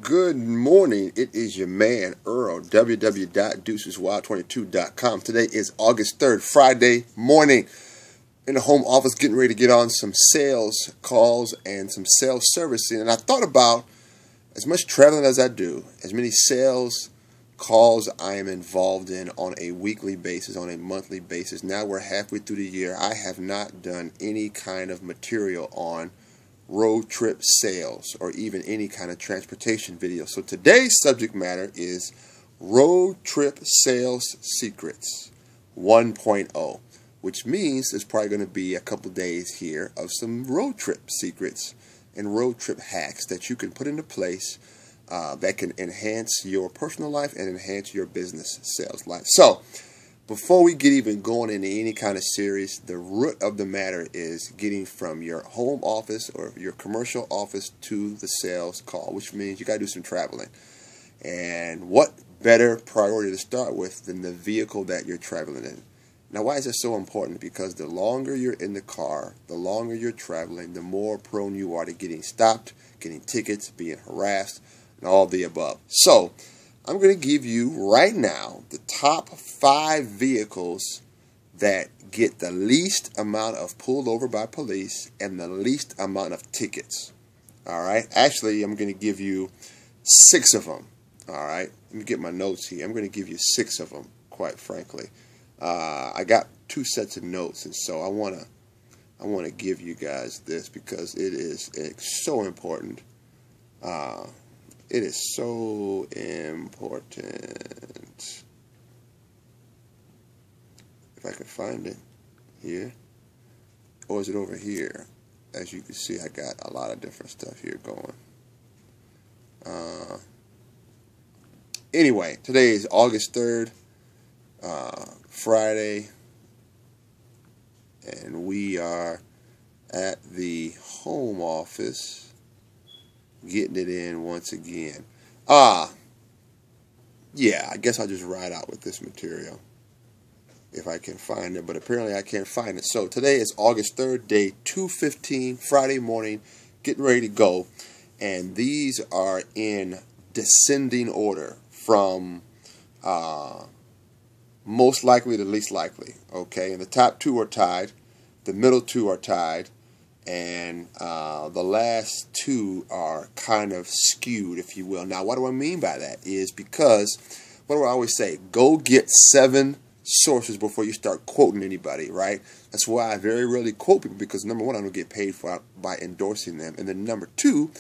Good morning. It is your man, Earl, www.deuceswild22.com. Today is August 3rd, Friday morning. In the home office, getting ready to get on some sales calls and some sales servicing. And I thought about as much traveling as I do, as many sales calls I am involved in on a weekly basis, on a monthly basis. Now we're halfway through the year. I have not done any kind of material on road trip sales or even any kind of transportation video. So today's subject matter is road trip sales secrets 1.0, which means there's probably going to be a couple days here of some road trip secrets and road trip hacks that you can put into place that can enhance your personal life and enhance your business sales life. So before we get even going into any kind of series, the root of the matter is getting from your home office or your commercial office to the sales call, which means you got to do some traveling. And what better priority to start with than the vehicle that you're traveling in? Now, why is this so important? Because the longer you're in the car, the longer you're traveling, the more prone you are to getting stopped, getting tickets, being harassed, and all the above. So I'm going to give you right now the top 5 vehicles that get the least amount of pulled over by police and the least amount of tickets. All right. Actually, I'm going to give you 6 of them. All right. Let me get my notes here. I'm going to give you 6 of them, quite frankly. I got 2 sets of notes, and so I want to give you guys this because it's so important. It is so important. If I can find it here. Or is it over here? As you can see, I got a lot of different stuff here going. Anyway, today is August 3rd, Friday. And we are at the home office, getting it in once again. Yeah, I guess I'll just ride out with this material if I can find it, but apparently I can't find it. So today is August 3rd, day 2:15, Friday morning, getting ready to go. And these are in descending order from most likely to least likely. Okay, and the top 2 are tied, the middle 2 are tied, and the last 2 are kind of skewed, if you will. Now, what do I mean by that is because, what do I always say? Go get 7 sources before you start quoting anybody, right? That's why I very rarely quote people, because number 1, I don't get paid for by endorsing them. And then number 2,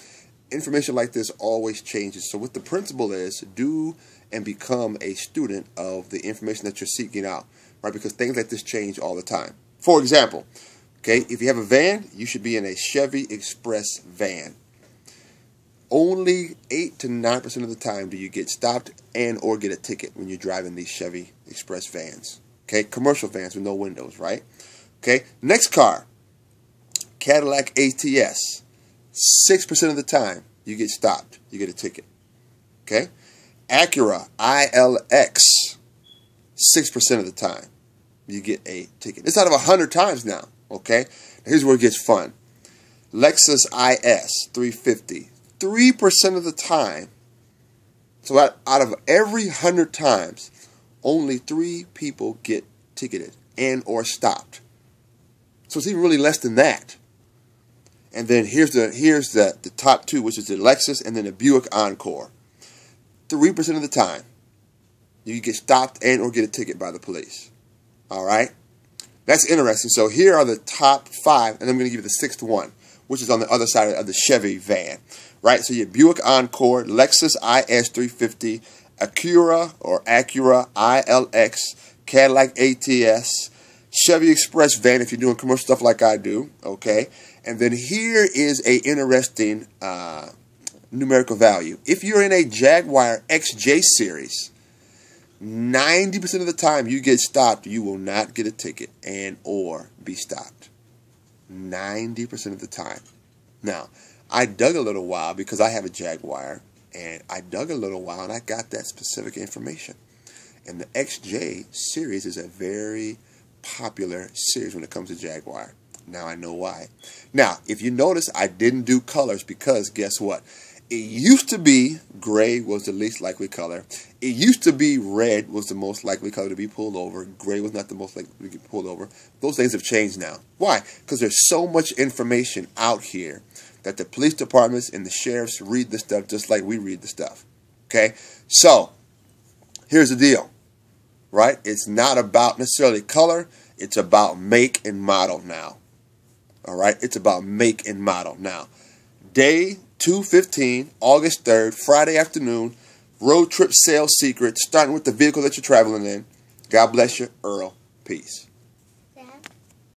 information like this always changes. So what the principle is, do and become a student of the information that you're seeking out, right? Because things like this change all the time. For example, okay, if you have a van, you should be in a Chevy Express van. Only 8 to 9% of the time do you get stopped and or get a ticket when you're driving these Chevy Express vans. Okay, commercial vans with no windows, right? Okay, next car, Cadillac ATS. 6% of the time you get stopped, you get a ticket. Okay, Acura ILX. 6% of the time you get a ticket. It's out of 100 times now. Okay, here's where it gets fun. Lexus IS 350. 3% of the time. So out of every 100 times, only 3 people get ticketed and or stopped. So it's even really less than that. And then here's the top 2, which is the Lexus and then the Buick Encore. 3% of the time, you get stopped and or get a ticket by the police. All right. That's interesting. So here are the top 5, and I'm going to give you the 6th one, which is on the other side of the Chevy van, right? So you have Buick Encore, Lexus IS 350, Acura ILX, Cadillac ATS, Chevy Express van if you're doing commercial stuff like I do, okay? And then here is a interesting numerical value. If you're in a Jaguar XJ series, 90% of the time you get stopped, you will not get a ticket and or be stopped. 90% of the time. Now, I dug a little while because I have a Jaguar, and I dug a little while and I got that specific information. And the XJ series is a very popular series when it comes to Jaguar. Now I know why. Now, if you notice, I didn't do colors because guess what? It used to be gray was the least likely color. It used to be red was the most likely color to be pulled over. Gray was not the most likely to get pulled over. Those things have changed now. Why? Because there's so much information out here that the police departments and the sheriffs read the stuff just like we read the stuff. Okay? So, here's the deal. Right? It's not about necessarily color. It's about make and model now. All right? It's about make and model now. Day 215, August 3rd, Friday afternoon, road trip sales secret, starting with the vehicle that you're traveling in. God bless you, Earl. Peace.